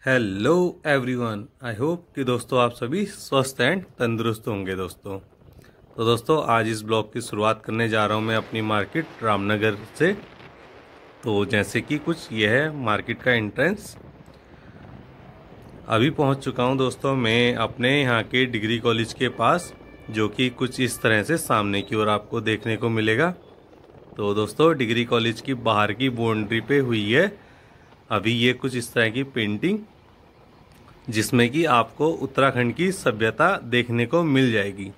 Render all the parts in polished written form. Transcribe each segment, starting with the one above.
Hello everyone, I hope कि दोस्तों आप सभी स्वस्थ एंड तंदुरुस्त होंगे। दोस्तों आज इस ब्लॉग की शुरुआत करने जा रहा हूं मैं अपनी मार्केट रामनगर से। तो जैसे कि कुछ यह है मार्केट का एंट्रेंस। अभी पहुंच चुका हूं दोस्तों मैं अपने यहाँ के डिग्री कॉलेज के पास, जो कि कुछ इस तरह से सामने की ओर आपको देखने को मिलेगा। तो दोस्तों डिग्री कॉलेज की बाहर की बाउंड्री पे हुई है अभी ये कुछ इस तरह की पेंटिंग, जिसमें कि आपको उत्तराखंड की सभ्यता देखने को मिल जाएगी।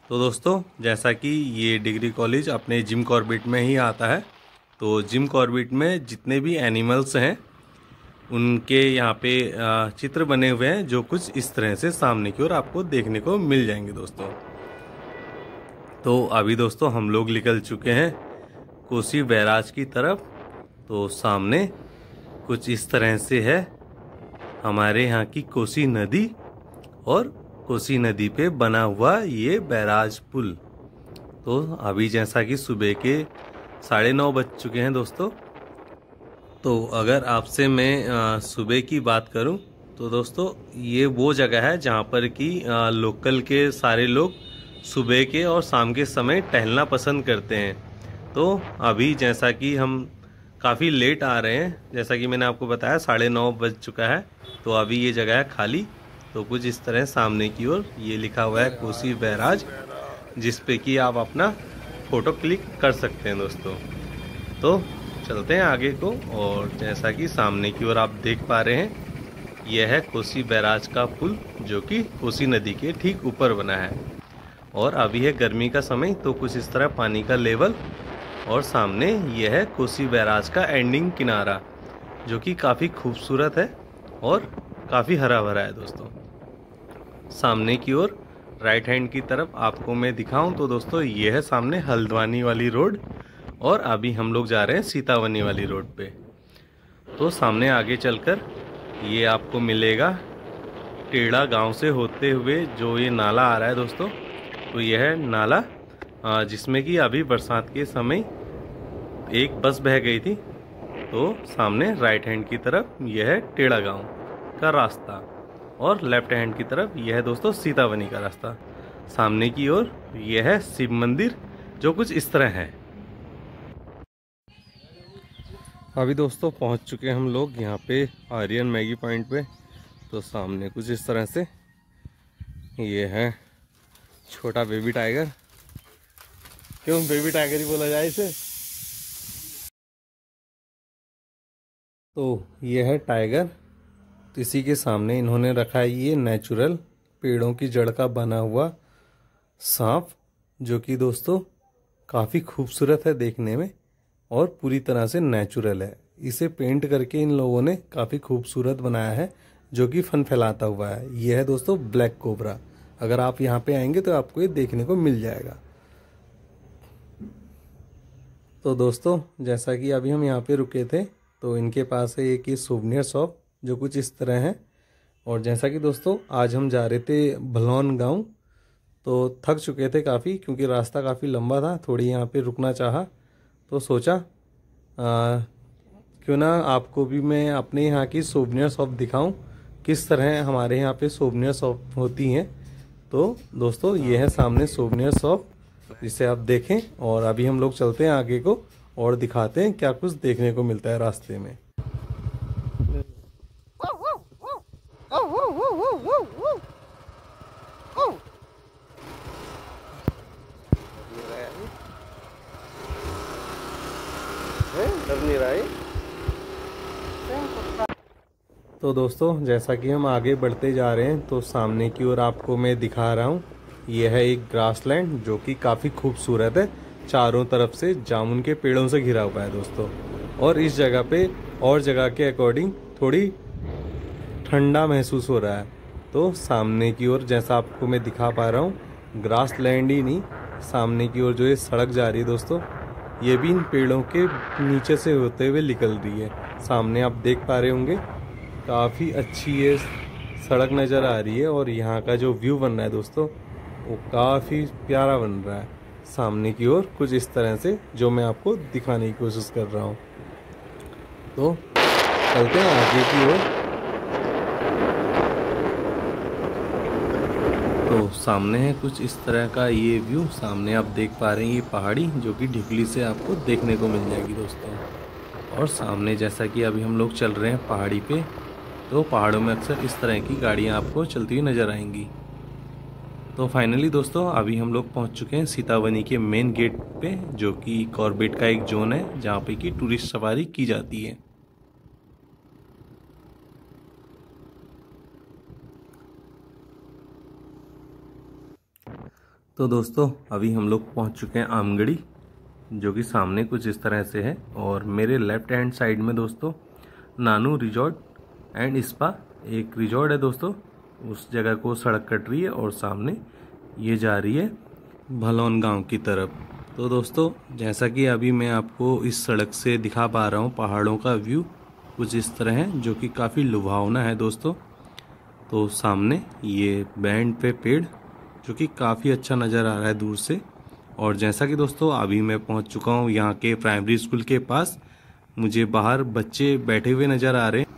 तो दोस्तों जैसा कि ये डिग्री कॉलेज अपने जिम कॉर्बेट में ही आता है, तो जिम कॉर्बेट में जितने भी एनिमल्स हैं उनके यहाँ पे चित्र बने हुए हैं, जो कुछ इस तरह से सामने की ओर आपको देखने को मिल जाएंगे दोस्तों। तो अभी दोस्तों हम लोग निकल चुके हैं कोसी बैराज की तरफ। तो सामने कुछ इस तरह से है हमारे यहाँ की कोसी नदी, और कोसी नदी पे बना हुआ ये बैराज पुल। तो अभी जैसा कि सुबह के 9:30 बज चुके हैं दोस्तों। तो अगर आपसे मैं सुबह की बात करूं तो दोस्तों ये वो जगह है जहां पर कि लोकल के सारे लोग सुबह के और शाम के समय टहलना पसंद करते हैं। तो अभी जैसा कि हम काफ़ी लेट आ रहे हैं, जैसा कि मैंने आपको बताया 9:30 बज चुका है, तो अभी ये जगह है खाली। तो कुछ इस तरह सामने की ओर ये लिखा हुआ है कोसी बैराज, जिस पे कि आप अपना फ़ोटो क्लिक कर सकते हैं दोस्तों। तो चलते हैं आगे को, और जैसा कि सामने की ओर आप देख पा रहे हैं यह है कोसी बैराज का पुल, जो कि कोसी नदी के ठीक ऊपर बना है। और अभी है गर्मी का समय, तो कुछ इस तरह पानी का लेवल, और सामने यह है कोसी बैराज का एंडिंग किनारा, जो कि काफ़ी खूबसूरत है और काफ़ी हरा भरा है दोस्तों। सामने की ओर राइट हैंड की तरफ आपको मैं दिखाऊं तो दोस्तों ये है सामने हल्द्वानी वाली रोड, और अभी हम लोग जा रहे हैं सीतावनी वाली रोड पे। तो सामने आगे चलकर ये आपको मिलेगा टेढ़ा गांव से होते हुए जो ये नाला आ रहा है दोस्तों। तो यह है नाला, जिसमें कि अभी बरसात के समय एक बस बह गई थी। तो सामने राइट हैंड की तरफ यह है टेढ़ा गांव का रास्ता, और लेफ्ट हैंड की तरफ यह है दोस्तों सीतावनी का रास्ता। सामने की ओर यह है शिव मंदिर, जो कुछ इस तरह है। अभी दोस्तों पहुंच चुके हैं हम लोग यहाँ पे आर्यन मैगी पॉइंट पे। तो सामने कुछ इस तरह से ये है छोटा बेबी टाइगर। क्यों बेबी टाइगर ही बोला जाए इसे? तो ये है टाइगर। इसी के सामने इन्होंने रखा है ये नेचुरल पेड़ों की जड़ का बना हुआ सांप, जो कि दोस्तों काफ़ी खूबसूरत है देखने में और पूरी तरह से नेचुरल है। इसे पेंट करके इन लोगों ने काफ़ी खूबसूरत बनाया है, जो कि फन फैलाता हुआ है। यह है दोस्तों ब्लैक कोबरा। अगर आप यहाँ पे आएंगे तो आपको ये देखने को मिल जाएगा। तो दोस्तों जैसा कि अभी हम यहाँ पे रुके थे, तो इनके पास है एक ये सोवनियर शॉप, जो कुछ इस तरह है। और जैसा कि दोस्तों आज हम जा रहे थे भलौन गांव, तो थक चुके थे काफ़ी, क्योंकि रास्ता काफ़ी लंबा था। थोड़ी यहाँ पे रुकना चाहा, तो सोचा क्यों ना आपको भी मैं अपने यहाँ की सोवनियर शॉप दिखाऊं, किस तरह हमारे यहाँ पे सोवनियर शॉप होती हैं। तो दोस्तों ये है सामने सोवनियर शॉप, जिसे आप देखें। और अभी हम लोग चलते हैं आगे को और दिखाते हैं क्या कुछ देखने को मिलता है रास्ते में। डर नहीं रहा है। तो दोस्तों जैसा कि हम आगे बढ़ते जा रहे हैं, तो सामने की ओर आपको मैं दिखा रहा हूँ यह है एक ग्रासलैंड, जो कि काफ़ी खूबसूरत है। चारों तरफ से जामुन के पेड़ों से घिरा हुआ है दोस्तों। और इस जगह पे और जगह के अकॉर्डिंग थोड़ी ठंडा महसूस हो रहा है। तो सामने की ओर जैसा आपको मैं दिखा पा रहा हूँ, ग्रासलैंड ही नहीं, सामने की ओर जो ये सड़क जा रही है दोस्तों, ये भी इन पेड़ों के नीचे से होते हुए निकल रही है। सामने आप देख पा रहे होंगे काफ़ी अच्छी ये सड़क नज़र आ रही है, और यहाँ का जो व्यू बन रहा है दोस्तों वो काफ़ी प्यारा बन रहा है। सामने की ओर कुछ इस तरह से, जो मैं आपको दिखाने की कोशिश कर रहा हूँ। तो चलते हैं आगे की ओर। सामने है कुछ इस तरह का ये व्यू। सामने आप देख पा रहे हैं ये पहाड़ी जो कि ढिकली से आपको देखने को मिल जाएगी दोस्तों। और सामने जैसा कि अभी हम लोग चल रहे हैं पहाड़ी पे, तो पहाड़ों में अक्सर इस तरह की गाड़ियाँ आपको चलती हुई नज़र आएंगी। तो फाइनली दोस्तों अभी हम लोग पहुंच चुके हैं सीतावनी के मेन गेट पे, जो कि कॉर्बेट का एक जोन है जहां पे कि टूरिस्ट सवारी की जाती है। तो दोस्तों अभी हम लोग पहुंच चुके हैं आमगढ़ी, जो कि सामने कुछ इस तरह से है। और मेरे लेफ्ट हैंड साइड में दोस्तों नानू रिजॉर्ट एंड स्पा एक रिजॉर्ट है दोस्तों, उस जगह को सड़क कट रही है और सामने ये जा रही है भलौन गांव की तरफ। तो दोस्तों जैसा कि अभी मैं आपको इस सड़क से दिखा पा रहा हूँ, पहाड़ों का व्यू कुछ इस तरह है जो कि काफ़ी लुभावना है दोस्तों। तो सामने ये बैंड पे पेड़ जो कि काफ़ी अच्छा नज़र आ रहा है दूर से। और जैसा कि दोस्तों अभी मैं पहुंच चुका हूं यहाँ के प्राइमरी स्कूल के पास। मुझे बाहर बच्चे बैठे हुए नज़र आ रहे हैं।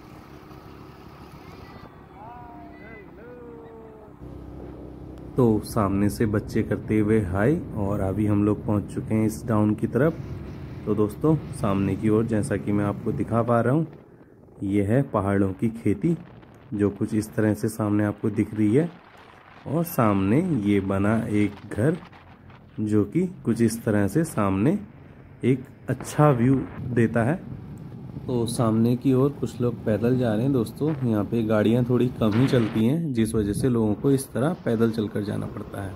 तो सामने से बच्चे करते हुए हाय। और अभी हम लोग पहुंच चुके हैं इस टाउन की तरफ। तो दोस्तों सामने की ओर जैसा कि मैं आपको दिखा पा रहा हूँ, ये है पहाड़ों की खेती जो कुछ इस तरह से सामने आपको दिख रही है। और सामने ये बना एक घर जो कि कुछ इस तरह से सामने एक अच्छा व्यू देता है। तो सामने की ओर कुछ लोग पैदल जा रहे हैं दोस्तों। यहाँ पे गाड़ियाँ थोड़ी कम ही चलती हैं, जिस वजह से लोगों को इस तरह पैदल चलकर जाना पड़ता है।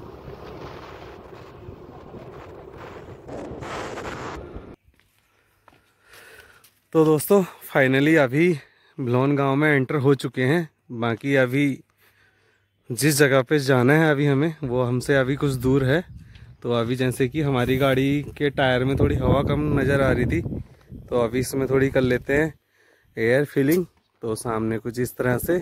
तो दोस्तों फाइनली अभी भलौन गांव में एंटर हो चुके हैं। बाकी अभी जिस जगह पे जाना है अभी हमें, वो हमसे अभी कुछ दूर है। तो अभी जैसे कि हमारी गाड़ी के टायर में थोड़ी हवा कम नज़र आ रही थी, तो अभी इसमें थोड़ी कर लेते हैं एयर फिलिंग। तो सामने कुछ इस तरह से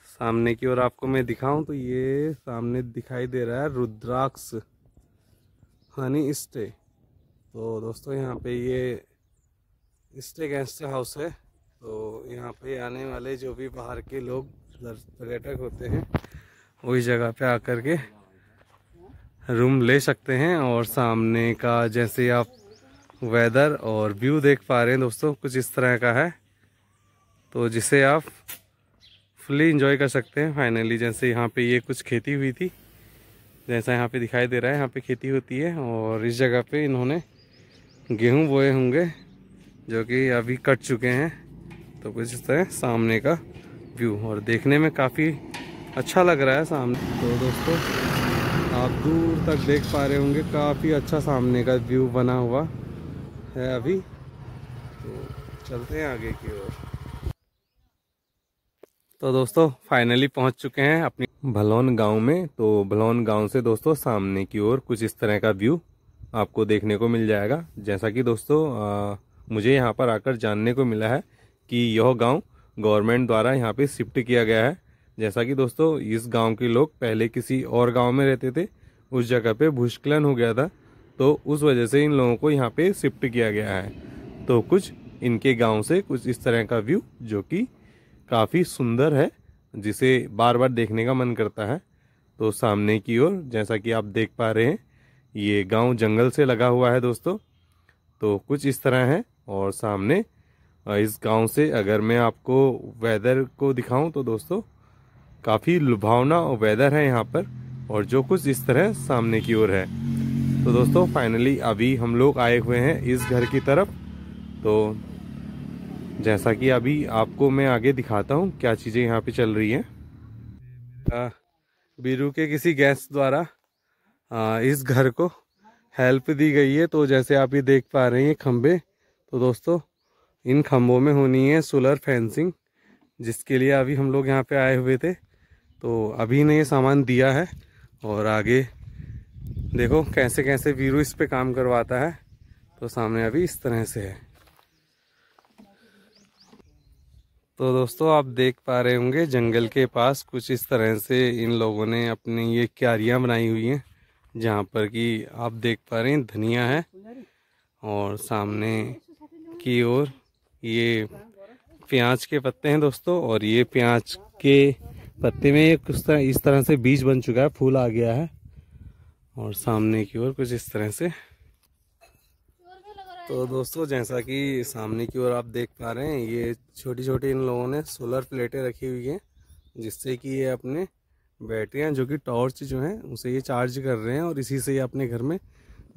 सामने की ओर आपको मैं दिखाऊं तो ये सामने दिखाई दे रहा है रुद्राक्ष हनी स्टे। तो दोस्तों यहाँ पे ये स्टे गेस्ट हाउस है। तो यहाँ पे आने वाले जो भी बाहर के लोग पर्यटक होते हैं वही जगह पे आकर के रूम ले सकते हैं। और सामने का जैसे आप वेदर और व्यू देख पा रहे हैं दोस्तों, कुछ इस तरह का है, तो जिसे आप फुली इंजॉय कर सकते हैं। फाइनली जैसे यहाँ पे ये कुछ खेती हुई थी, जैसा यहाँ पे दिखाई दे रहा है, यहाँ पे खेती होती है। और इस जगह पे इन्होंने गेहूँ बोए होंगे जो कि अभी कट चुके हैं। तो कुछ इस तरह सामने का व्यू और देखने में काफ़ी अच्छा लग रहा है सामने। तो दोस्तों आप दूर तक देख पा रहे होंगे, काफ़ी अच्छा सामने का व्यू बना हुआ है अभी। तो चलते हैं आगे की ओर। तो दोस्तों फाइनली पहुंच चुके हैं अपनी भलौन गांव में। तो भलौन गांव से दोस्तों सामने की ओर कुछ इस तरह का व्यू आपको देखने को मिल जाएगा। जैसा कि दोस्तों मुझे यहां पर आकर जानने को मिला है कि यह गांव गवर्नमेंट द्वारा यहां पे शिफ्ट किया गया है। जैसा कि दोस्तों इस गांव के लोग पहले किसी और गांव में रहते थे, उस जगह पे भूस्खलन हो गया था, तो उस वजह से इन लोगों को यहाँ पे शिफ्ट किया गया है। तो कुछ इनके गांव से कुछ इस तरह का व्यू जो कि काफ़ी सुंदर है, जिसे बार बार देखने का मन करता है। तो सामने की ओर जैसा कि आप देख पा रहे हैं, ये गांव जंगल से लगा हुआ है दोस्तों। तो कुछ इस तरह है। और सामने इस गांव से अगर मैं आपको वेदर को दिखाऊं तो दोस्तों काफ़ी लुभावना वेदर है यहाँ पर, और जो कुछ इस तरह सामने की ओर है। तो दोस्तों फाइनली अभी हम लोग आए हुए हैं इस घर की तरफ। तो जैसा कि अभी आपको मैं आगे दिखाता हूँ क्या चीज़ें यहाँ पे चल रही हैं। बीरू के किसी गेस्ट द्वारा इस घर को हेल्प दी गई है। तो जैसे आप ये देख पा रहे हैं खंबे, तो दोस्तों इन खंभों में होनी है सोलर फेंसिंग, जिसके लिए अभी हम लोग यहाँ पे आए हुए थे। तो अभी ने ये सामान दिया है और आगे देखो कैसे कैसे वीरू इस पे काम करवाता है। तो सामने अभी इस तरह से है। तो दोस्तों आप देख पा रहे होंगे जंगल के पास कुछ इस तरह से इन लोगों ने अपनी ये क्यारियाँ बनाई हुई हैं, जहाँ पर कि आप देख पा रहे हैं धनिया है और सामने की ओर ये प्याज के पत्ते हैं दोस्तों, और ये प्याज के पत्ते में कुछ इस तरह से बीज बन चुका है, फूल आ गया है, और सामने की ओर कुछ इस तरह से। तो दोस्तों जैसा कि सामने की ओर आप देख पा रहे हैं, ये छोटी छोटी इन लोगों ने सोलर प्लेटें रखी हुई हैं, जिससे कि ये अपने बैटरियां जो कि टॉर्च जो हैं उसे ये चार्ज कर रहे हैं, और इसी से ये अपने घर में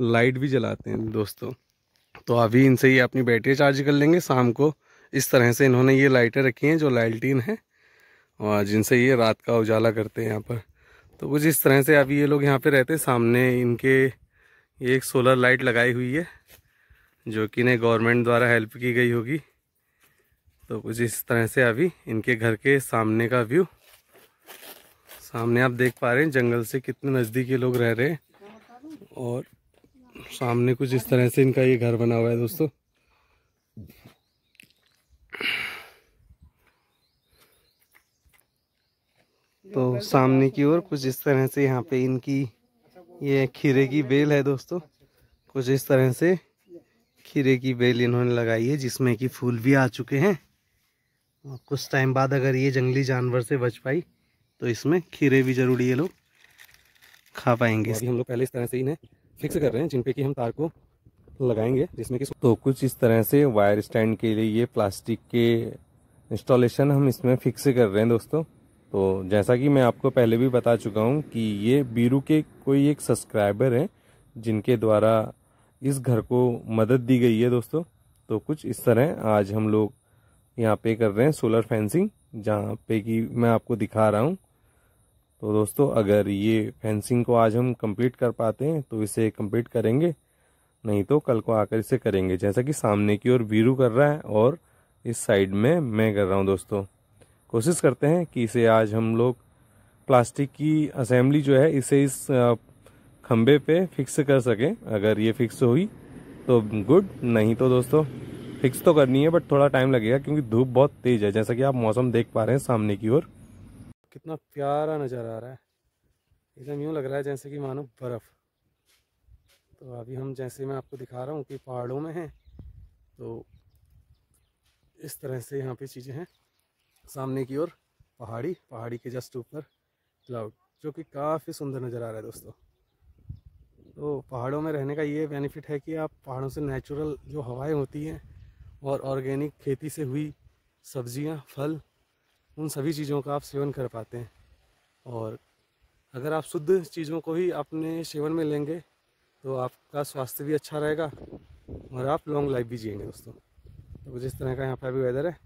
लाइट भी जलाते हैं दोस्तों। तो अभी इनसे ये अपनी बैटरी चार्ज कर लेंगे शाम को। इस तरह से इन्होंने ये लाइटें रखी हैं जो लालटीन है, और जिनसे ये रात का उजाला करते हैं यहाँ पर। तो कुछ इस तरह से अभी ये लोग यहाँ पे रहते हैं। सामने इनके ये एक सोलर लाइट लगाई हुई है, जो कि इन्हें गवर्नमेंट द्वारा हेल्प की गई होगी। तो कुछ इस तरह से अभी इनके घर के सामने का व्यू। सामने आप देख पा रहे हैं जंगल से कितने नज़दीक ये लोग रह रहे हैं, और सामने कुछ इस तरह से इनका ये घर बना हुआ है दोस्तों। तो सामने की ओर कुछ इस तरह से यहाँ पे इनकी ये खीरे की बेल है दोस्तों। कुछ इस तरह से खीरे की बेल इन्होंने लगाई है, जिसमें कि फूल भी आ चुके हैं। और कुछ टाइम बाद अगर ये जंगली जानवर से बच पाई तो इसमें खीरे भी जरूरी ये लोग खा पाएंगे। अभी हम लोग पहले इस तरह से इन्हें फिक्स कर रहे हैं, जिन पे कि हम तार को लगाएंगे, जिसमें कि तो कुछ इस तरह से वायर स्टैंड के लिए ये प्लास्टिक के इंस्टॉलेशन हम इसमें फिक्स कर रहे हैं दोस्तों। तो जैसा कि मैं आपको पहले भी बता चुका हूँ कि ये बीरू के कोई एक सब्सक्राइबर हैं, जिनके द्वारा इस घर को मदद दी गई है दोस्तों। तो कुछ इस तरह आज हम लोग यहाँ पे कर रहे हैं सोलर फेंसिंग, जहाँ पे कि मैं आपको दिखा रहा हूँ। तो दोस्तों अगर ये फेंसिंग को आज हम कंप्लीट कर पाते हैं तो इसे कंप्लीट करेंगे, नहीं तो कल को आकर इसे करेंगे। जैसा कि सामने की ओर वीरू कर रहा है और इस साइड में मैं कर रहा हूँ दोस्तों। कोशिश करते हैं कि इसे आज हम लोग प्लास्टिक की असेंबली जो है इसे इस खंबे पे फिक्स कर सकें। अगर ये फिक्स हुई तो गुड, नहीं तो दोस्तों फिक्स तो करनी है, बट थोड़ा टाइम लगेगा क्योंकि धूप बहुत तेज है। जैसा कि आप मौसम देख पा रहे हैं सामने की ओर, कितना प्यारा नज़र आ रहा है। एकदम यूँ लग रहा है जैसे कि मानो बर्फ़। तो अभी हम जैसे मैं आपको दिखा रहा हूँ कि पहाड़ों में हैं, तो इस तरह से यहाँ पे चीज़ें हैं। सामने की ओर पहाड़ी के जस्ट ऊपर क्लाउड, जो कि काफ़ी सुंदर नज़र आ रहा है दोस्तों। तो पहाड़ों में रहने का ये बेनिफिट है कि आप पहाड़ों से नेचुरल जो हवाएं होती हैं और ऑर्गेनिक खेती से हुई सब्जियां, फल, उन सभी चीज़ों का आप सेवन कर पाते हैं। और अगर आप शुद्ध चीज़ों को ही अपने सेवन में लेंगे तो आपका स्वास्थ्य भी अच्छा रहेगा और आप लॉन्ग लाइफ भी जिएंगे दोस्तों। तो कुछ इस तरह का यहाँ पर अभी वेदर है।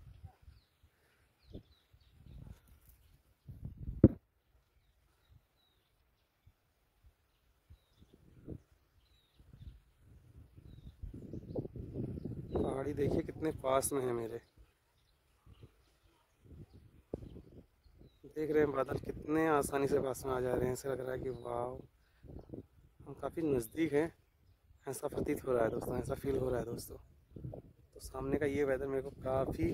पहाड़ी देखिए कितने पास में है मेरे, देख रहे हैं बादल कितने आसानी से पास में आ जा रहे हैं। ऐसे लग रहा है कि वाह, हम काफ़ी नज़दीक हैं, ऐसा प्रतीत हो रहा है दोस्तों, ऐसा फील हो रहा है दोस्तों। तो सामने का ये वेदर मेरे को काफ़ी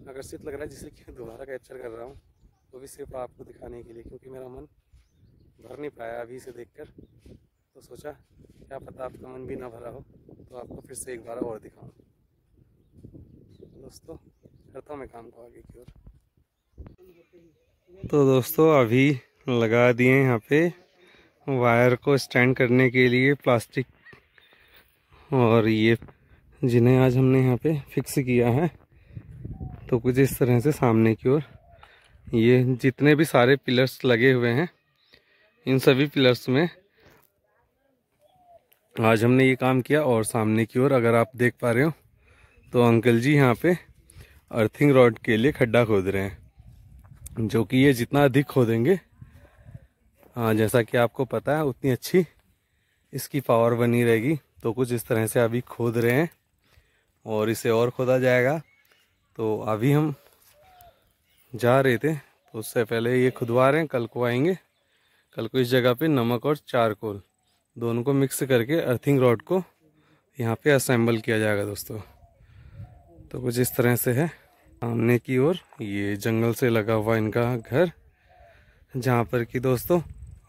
आकर्षित लग रहा है, जिसे कि दोबारा कैप्चर कर रहा हूँ, वो भी सिर्फ आपको दिखाने के लिए, क्योंकि मेरा मन भर नहीं पाया अभी से देखकर। तो सोचा क्या पता आपका मन भी ना भरा हो, तो आपको फिर से एक बार और दिखाऊँ। दोस्तों करता हूँ मैं काम को आगे की ओर। तो दोस्तों अभी लगा दिए यहाँ पे वायर को स्टैंड करने के लिए प्लास्टिक, और ये जिन्हें आज हमने यहाँ पे फिक्स किया है। तो कुछ इस तरह से सामने की ओर ये जितने भी सारे पिलर्स लगे हुए हैं, इन सभी पिलर्स में आज हमने ये काम किया। और सामने की ओर अगर आप देख पा रहे हो तो अंकल जी यहाँ पे अर्थिंग रॉड के लिए खड्डा खोद रहे हैं, जो कि ये जितना अधिक खोदेंगे, जैसा कि आपको पता है, उतनी अच्छी इसकी पावर बनी रहेगी। तो कुछ इस तरह से अभी खोद रहे हैं और इसे और खोदा जाएगा। तो अभी हम जा रहे थे, तो उससे पहले ये खुदवा रहे हैं। कल को आएंगे, कल को इस जगह पे नमक और चारकोल दोनों को मिक्स करके अर्थिंग रॉड को यहाँ पे असेंबल किया जाएगा दोस्तों। तो कुछ इस तरह से है। सामने की ओर ये जंगल से लगा हुआ इनका घर, जहाँ पर कि दोस्तों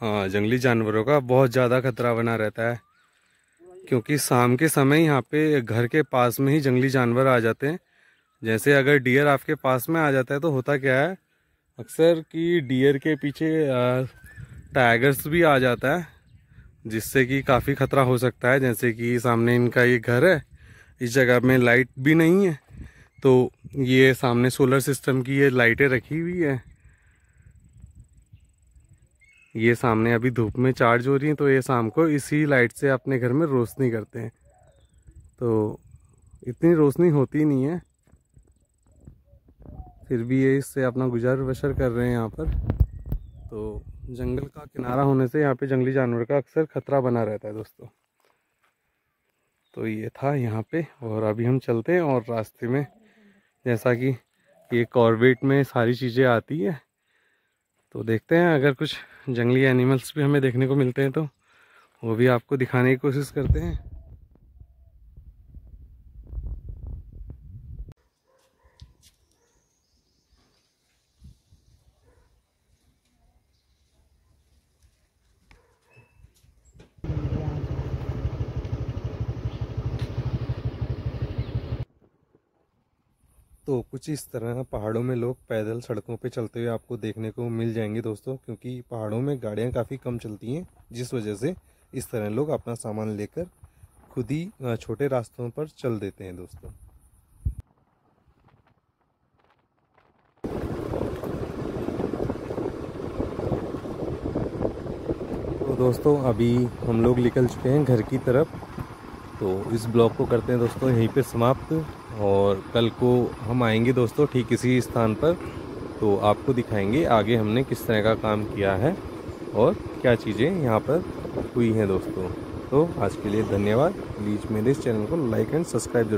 जंगली जानवरों का बहुत ज़्यादा खतरा बना रहता है, क्योंकि शाम के समय यहाँ पे घर के पास में ही जंगली जानवर आ जाते हैं, जैसे अगर डियर आपके पास में आ जाता है तो होता क्या है अक्सर कि डियर के पीछे टाइगर्स भी आ जाता है, जिससे कि काफ़ी खतरा हो सकता है। जैसे कि सामने इनका ये घर है, इस जगह में लाइट भी नहीं है, तो ये सामने सोलर सिस्टम की ये लाइटें रखी हुई है। ये सामने अभी धूप में चार्ज हो रही हैं, तो ये शाम को इसी लाइट से अपने घर में रोशनी करते हैं। तो इतनी रोशनी होती नहीं है, फिर भी ये इससे अपना गुजार बसर कर रहे हैं यहाँ पर। तो जंगल का किनारा होने से यहाँ पे जंगली जानवर का अक्सर खतरा बना रहता है दोस्तों। तो ये था यहाँ पे, और अभी हम चलते हैं। और रास्ते में जैसा कि ये कॉर्बेट में सारी चीज़ें आती है, तो देखते हैं अगर कुछ जंगली एनिमल्स भी हमें देखने को मिलते हैं तो वो भी आपको दिखाने की कोशिश करते हैं। तो कुछ इस तरह पहाड़ों में लोग पैदल सड़कों पे चलते हुए आपको देखने को मिल जाएंगे दोस्तों, क्योंकि पहाड़ों में गाड़ियाँ काफ़ी कम चलती हैं, जिस वजह से इस तरह लोग अपना सामान लेकर खुद ही छोटे रास्तों पर चल देते हैं दोस्तों। तो दोस्तों अभी हम लोग निकल चुके हैं घर की तरफ। तो इस ब्लॉग को करते हैं दोस्तों यहीं पे समाप्त, और कल को हम आएंगे दोस्तों ठीक इसी स्थान पर, तो आपको दिखाएंगे आगे हमने किस तरह का काम किया है और क्या चीज़ें यहाँ पर हुई हैं दोस्तों। तो आज के लिए धन्यवाद। प्लीज़ मेरे इस चैनल को लाइक एंड सब्सक्राइब जरूर।